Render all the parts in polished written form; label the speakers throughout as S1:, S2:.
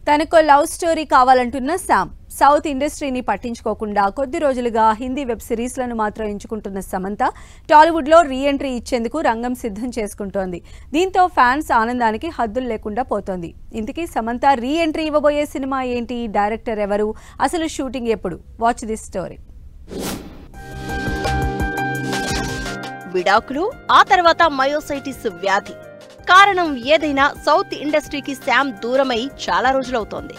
S1: తనకో love story కావాలంటున్న Sam south ఇండస్ట్రీని పట్టించుకోకుండా కొద్ది రోజులుగా హిందీ వెబ్ సిరీస్లను మాత్రం ఎంచుకుంటున్న సమంత టాలీవుడ్లో రీ ఎంట్రీ ఇచ్చేందుకు రంగం సిద్ధం చేసుకుంటోంది. దీంతో ఫ్యాన్స్ ఆనందానికి హద్దులు లేకుండా పోతోంది. ఇంతకీ సమంత రీ ఎంట్రీ ఇవ్వబోయే సినిమా ఏంటి, డైరెక్టర్ ఎవరు, అసలు షూటింగ్ ఎప్పుడు? Watch this story.
S2: విడాకులు, ఆ తర్వాత మయోసైటిస్ వ్యాధి. కారణం ఏదైనా సౌత్ ఇండస్ట్రీకి శామ్ దూరమై చాలా రోజులవుతోంది.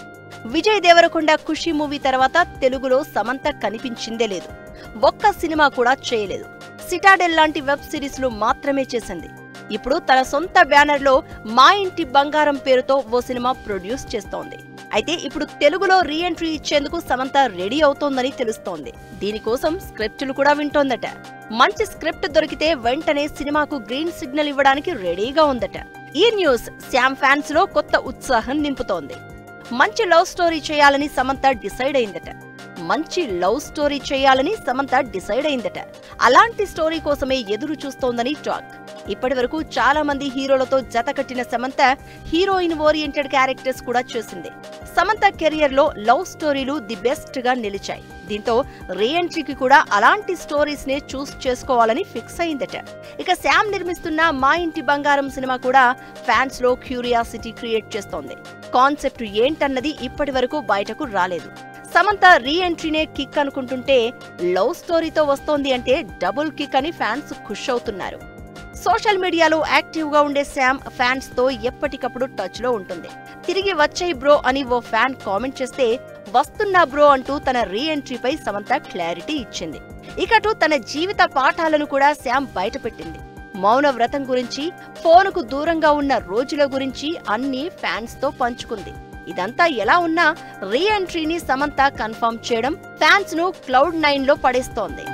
S2: విజయ్ దేవరకొండ ఖుషి మూవీ తర్వాత తెలుగులో సమంత కనిపించిందే లేదు. ఒక్క సినిమా కూడా చేయలేదు. సిటాడెల్ లాంటి వెబ్ సిరీస్లు మాత్రమే చేసింది. ఇప్పుడు తన సొంత బ్యానర్లో మా ఇంటి బంగారం పేరుతో ఓ సినిమా ప్రొడ్యూస్ చేస్తోంది. అయితే ఇప్పుడు తెలుగులో రీ ఎంట్రీ ఇచ్చేందుకు సమంత రెడీ అవుతోందని తెలుస్తోంది. దీనికోసం స్క్రిప్టులు కూడా వింటోందట. మంచి స్క్రిప్ట్ దొరికితే వెంటనే సినిమాకు గ్రీన్ సిగ్నల్ ఇవ్వడానికి రెడీగా ఉందట. ఈ న్యూస్ శామ్ ఫ్యాన్స్ లో కొత్త ఉత్సాహం నింపుతోంది. మంచి లవ్ స్టోరీ చేయాలని సమంత డిసైడ్ అయిందట. అలాంటి స్టోరీ కోసమే ఎదురు చూస్తోందని టాక్. ఇప్పటి వరకు చాలా మంది హీరోలతో జత కట్టిన సమంత హీరోయిన్ ఓరియంటెడ్ క్యారెక్టర్స్ కూడా చేసింది. సమంత కెరియర్ లో లవ్ స్టోరీలు ది బెస్ట్ గా నిలిచాయి. దీంతో రీ ఎంట్రీకి కూడా అలాంటి స్టోరీస్ నే చూస్ చేసుకోవాలని ఫిక్స్ అయిందట. ఇక శామ్ నిర్మిస్తున్న మా ఇంటి బంగారం సినిమా కూడా ఫ్యాన్స్ లో క్యూరియాసిటీ క్రియేట్ చేస్తోంది. కాన్సెప్ట్ ఏంటన్నది ఇప్పటి వరకు బయటకు రాలేదు. సమంత రీ ఎంట్రీనే కిక్ అనుకుంటుంటే లవ్ స్టోరీతో వస్తోంది అంటే డబుల్ కిక్ అని ఫ్యాన్స్ ఖుష్ అవుతున్నారు. సోషల్ మీడియాలో యాక్టివ్ గా ఉండే శామ్ ఫ్యాన్స్ తో ఎప్పటికప్పుడు టచ్ లో ఉంటుంది. తిరిగి వచ్చేయ్ బ్రో అని ఓ ఫ్యాన్ కామెంట్ చేస్తే వస్తున్నా బ్రో అంటూ తన రీ ఎంట్రీపై సమంత క్లారిటీ ఇచ్చింది. ఇకటు తన జీవిత పాఠాలను కూడా శామ్ బయటపెట్టింది. మౌన వ్రతం గురించి, ఫోనుకు దూరంగా ఉన్న రోజుల గురించి అన్ని ఫ్యాన్స్ తో పంచుకుంది. ఇదంతా ఎలా ఉన్నా రీ ఎంట్రీని సమంత కన్ఫర్మ్ చేయడం ఫ్యాన్స్ ను క్లౌడ్ 9 లో పడేస్తోంది.